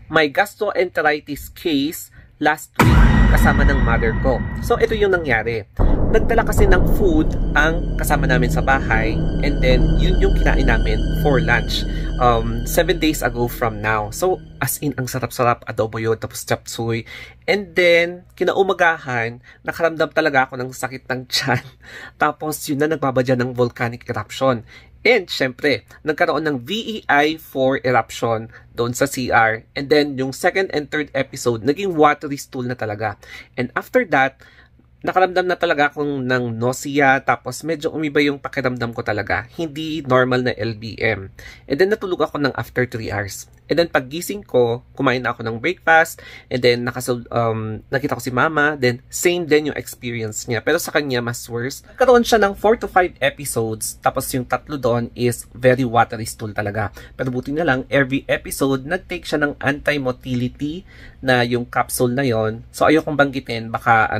my gastroenteritis case last week kasama ng mother ko. So, ito yung nangyari. Nagdala kasi ng food ang kasama namin sa bahay, and then yun yung kinain namin for lunch 7 days ago from now. So, as in, ang sarap-sarap, adobo yun, tapos chop suey. And then, kinaumagahan, nakaramdam talaga ako ng sakit ng tiyan. Tapos, yun na nagbabadya ng volcanic eruption. And, syempre, nagkaroon ng VEI for eruption doon sa CR. And then, yung second and third episode, naging watery stool na talaga. And after that, nakaramdam na talaga akong ng nausea, tapos medyo umiba yung pakiramdam ko talaga. Hindi normal na LBM. And then, natulog ako ng after 3 hours. And then, paggising ko, kumain na ako ng breakfast. And then, nakita ko si mama. Then, same din yung experience niya. Pero sa kanya, mas worse. Nagkaroon siya ng 4 to 5 episodes. Tapos, yung 3 doon is very watery stool talaga. Pero buti na lang, every episode, nag-take siya ng anti-motility na yung capsule na yon. So, ayokong banggitin. Baka,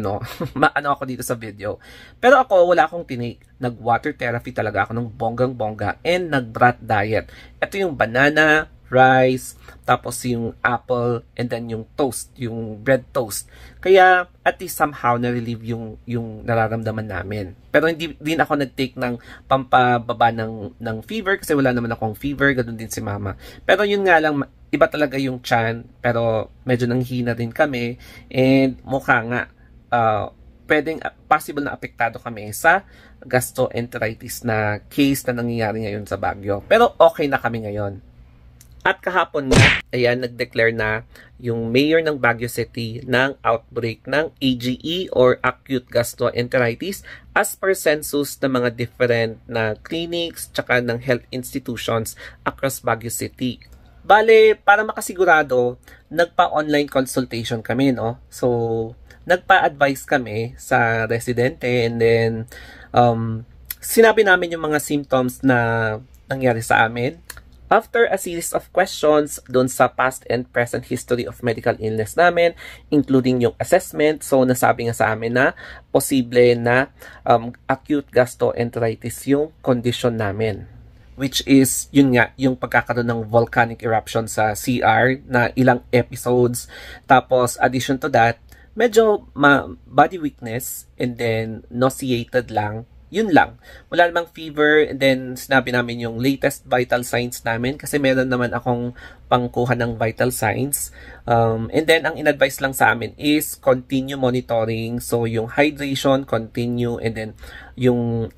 maano ako dito sa video. Pero ako, wala akong tinake. Nag-water therapy talaga ako ng bonggang-bongga. And nag-brat diet. Ito yung banana, rice, tapos yung apple, and then yung toast, yung bread toast. Kaya, at least somehow, na-relieve yung nararamdaman namin. Pero hindi din ako nag-take ng pampababa ng fever, kasi wala naman akong fever, ganun din si mama. Pero yun nga lang, iba talaga yung tiyan, pero medyo nanghina din kami, and mukha nga, pwedeng possible na apektado kami sa gastroenteritis na case na nangyayari ngayon sa Baguio. Pero okay na kami ngayon. At kahapon nga, ayan, nag-declare na yung mayor ng Baguio City ng outbreak ng AGE or acute gastroenteritis as per census ng mga different na clinics tsaka ng health institutions across Baguio City. Bale, para makasigurado, nagpa-online consultation kami, no? So, nagpa-advise kami sa residente, and then sinabi namin yung mga symptoms na nangyari sa amin. After a series of questions dun sa past and present history of medical illness namin, including yung assessment, so nasabi nga sa amin na posible na acute gastroenteritis yung condition namin. Which is, yun nga, yung pagkakaroon ng volcanic eruption sa CR na ilang episodes. Tapos, addition to that, medyo body weakness, and then nauseated lang. Yun lang. Wala namang fever, and then sinabi namin yung latest vital signs namin kasi meron naman akong pangkuha ng vital signs. And then, ang in-advise lang sa amin is continue monitoring. So, yung hydration, continue, and then yung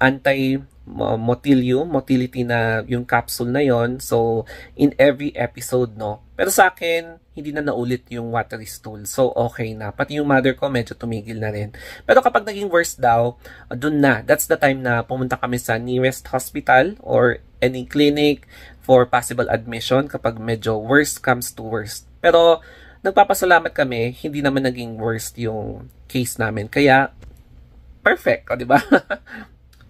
motility na yung capsule na yon. So, in every episode, no? Pero sa akin, hindi na naulit yung watery stool. So, okay na. Pati yung mother ko, medyo tumigil na rin. Pero kapag naging worse daw, dun na. That's the time na pumunta kami sa nearest hospital or any clinic for possible admission kapag medyo worst comes to worst. Pero, nagpapasalamat kami, hindi naman naging worst yung case namin. Kaya, perfect, o, diba?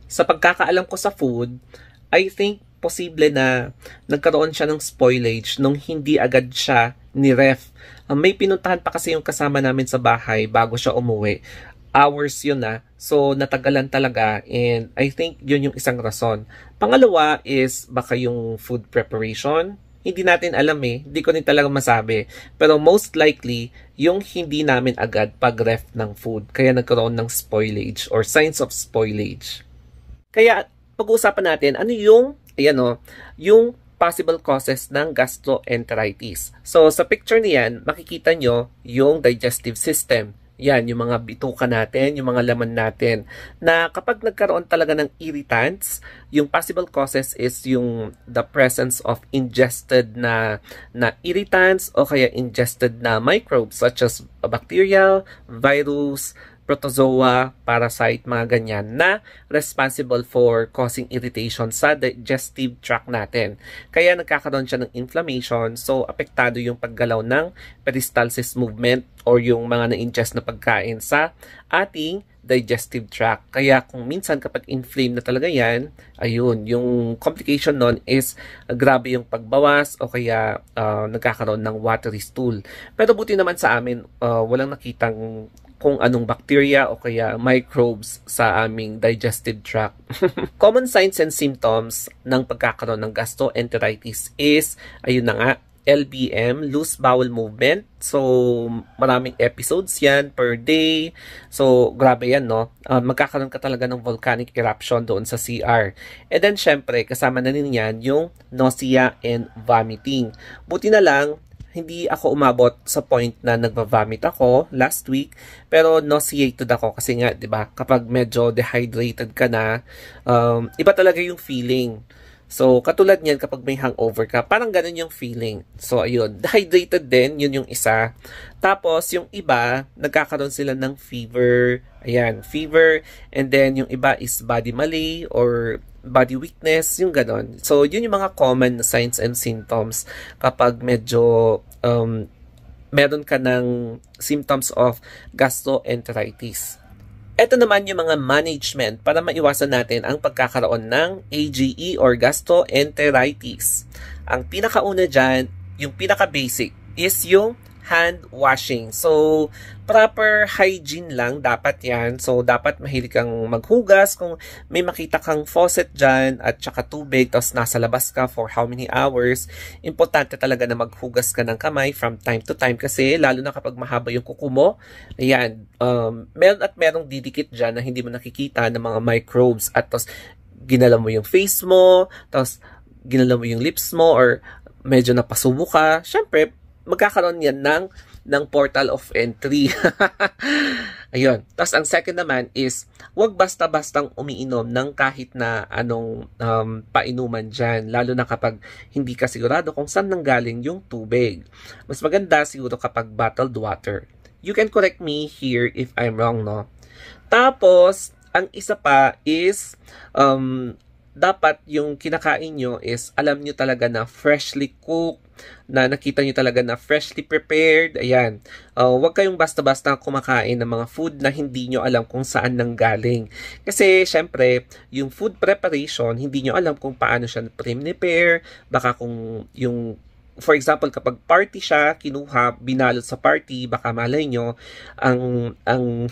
Sa pagkakaalam ko sa food, I think posible na nagkaroon siya ng spoilage nung hindi agad siya ni-ref. May pinuntahan pa kasi yung kasama namin sa bahay bago siya umuwi. Hours yun na. So, natagalan talaga, and I think yun yung isang rason. Pangalawa is baka yung food preparation. Hindi natin alam eh. Hindi ko rin talaga masabi. Pero most likely, yung hindi namin agad pag-ref ng food. Kaya nagkaroon ng spoilage or signs of spoilage. Kaya, pag-uusapan natin, ano yung, yung possible causes ng gastroenteritis. So, sa picture niyan, makikita nyo yung digestive system. Yan, yung mga bituka natin, yung mga laman natin. Na kapag nagkaroon talaga ng irritants, yung possible causes is yung the presence of ingested na irritants o kaya ingested na microbes such as bacteria, virus, protozoa, parasite, mga ganyan na responsible for causing irritation sa digestive tract natin. Kaya nagkakaroon siya ng inflammation, so apektado yung paggalaw ng peristalsis movement or yung mga na-ingest na pagkain sa ating digestive tract. Kaya kung minsan kapag inflame na talaga yan, ayun, yung complication nun is grabe yung pagbawas o kaya nagkakaroon ng watery stool. Pero buti naman sa amin, walang nakitang kung anong bacteria o kaya microbes sa aming digestive tract. Common signs and symptoms ng pagkakaroon ng gastroenteritis is, ayun na nga, LBM, Loose Bowel Movement. So, maraming episodes yan per day. So, grabe yan, no? Magkakaroon ka talaga ng volcanic eruption doon sa CR. And then, syempre, kasama na rin yan yung nausea and vomiting. Buti na lang, hindi ako umabot sa point na nagva-vomit ako last week, pero nauseated ako kasi nga, 'di ba? Kapag medyo dehydrated ka na, iba talaga yung feeling. So, katulad niyan kapag may hangover ka, parang ganun yung feeling. So, ayun, dehydrated din, yun yung isa. Tapos, yung iba, nagkakaroon sila ng fever. Ayan, fever. And then, yung iba is body malaise or body weakness, yung ganon. So, yun yung mga common signs and symptoms kapag medyo meron ka ng symptoms of gastroenteritis. Ito naman yung mga management para maiwasan natin ang pagkakaroon ng AGE or gastroenteritis. Ang pinakauna dyan, yung pinaka-basic is yung hand washing. So, proper hygiene lang dapat yan. So, dapat mahilig kang maghugas. Kung may makita kang faucet dyan at saka tubig, tapos nasa labas ka for how many hours, importante talaga na maghugas ka ng kamay from time to time kasi lalo na kapag mahaba yung kuko mo, ayan, meron at merong didikit dyan na hindi mo nakikita ng mga microbes at tapos ginala mo yung face mo, tapos ginala mo yung lips mo or medyo napasubo ka. Syempre, magkakaroon yan ng portal of entry. Ayun. Tapos ang second naman is, wag basta-bastang umiinom ng kahit na anong painuman dyan. Lalo na kapag hindi ka sigurado kung saan nanggaling yung tubig. Mas maganda siguro kapag bottled water. You can correct me here if I'm wrong, no? Tapos, ang isa pa is, dapat yung kinakain nyo is alam nyo talaga na freshly cooked, na nakita nyo talaga na freshly prepared. Ayan. Huwag kayong basta-basta kumakain ng mga food na hindi nyo alam kung saan nanggaling. Kasi, syempre, yung food preparation, hindi nyo alam kung paano siya prepare. Baka kung yung for example, kapag party siya, kinuha, binalot sa party, baka malay nyo, ang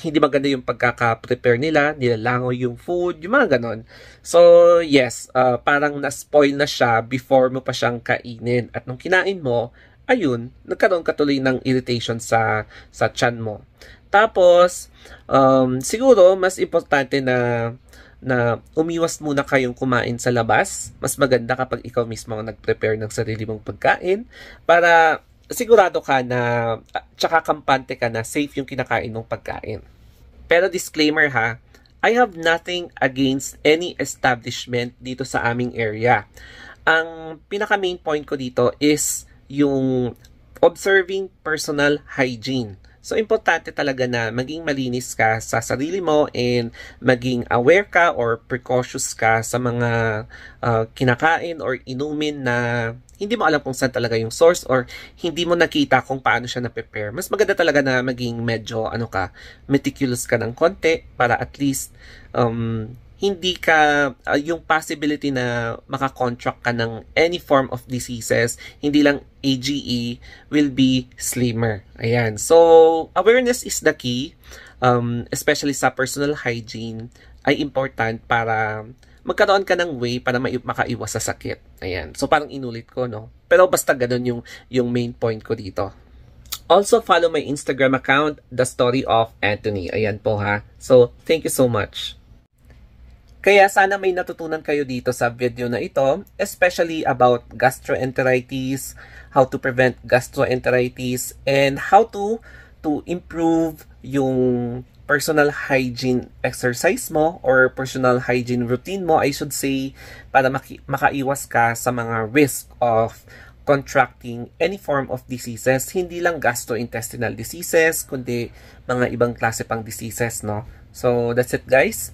hindi maganda yung pagkaka-prepare nila, nilalangaw yung food, yung mga ganon. So, yes, parang na-spoil na siya before mo pa siyang kainin. At nung kinain mo, ayun, nagkaroon ka tuloy ng irritation sa tiyan mo. Tapos, siguro, mas importante na umiwas muna kayong kumain sa labas. Mas maganda kapag ikaw mismo ang nag-prepare ng sarili mong pagkain para sigurado ka na tsaka kampante ka na safe yung kinakain mong pagkain. Pero disclaimer ha, I have nothing against any establishment dito sa aming area. Ang pinaka main point ko dito is yung observing personal hygiene. So, importante talaga na maging malinis ka sa sarili mo and maging aware ka or precautious ka sa mga kinakain or inumin na hindi mo alam kung saan talaga yung source or hindi mo nakita kung paano siya na-prepare. Mas maganda talaga na maging medyo meticulous ka ng konti para at least hindi ka, yung possibility na makakontract ka ng any form of diseases, hindi lang AGE, will be slimmer. Ayan. So, awareness is the key, especially sa personal hygiene, ay important para magkaroon ka ng way para makaiwas sa sakit. Ayan. So, parang inulit ko, no? Pero basta ganun yung main point ko dito. Also, follow my Instagram account, The Story of Anthony. Ayan po ha. So, thank you so much. Kaya sana may natutunan kayo dito sa video na ito, especially about gastroenteritis, how to prevent gastroenteritis, and how to improve yung personal hygiene exercise mo or personal hygiene routine mo, I should say, para makaiwas ka sa mga risk of contracting any form of diseases, hindi lang gastrointestinal diseases, kundi mga ibang klase pang diseases, no? So, that's it guys.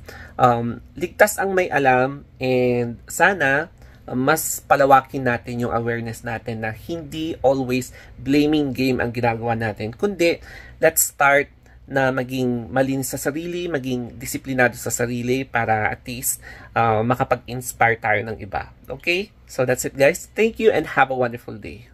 Ligtas ang may alam and sana mas palawakin natin yung awareness natin na hindi always blaming game ang ginagawa natin. Kundi, let's start na maging malinis sa sarili, maging disiplinado sa sarili para at least makapag-inspire tayo ng iba. Okay? So, that's it guys. Thank you and have a wonderful day.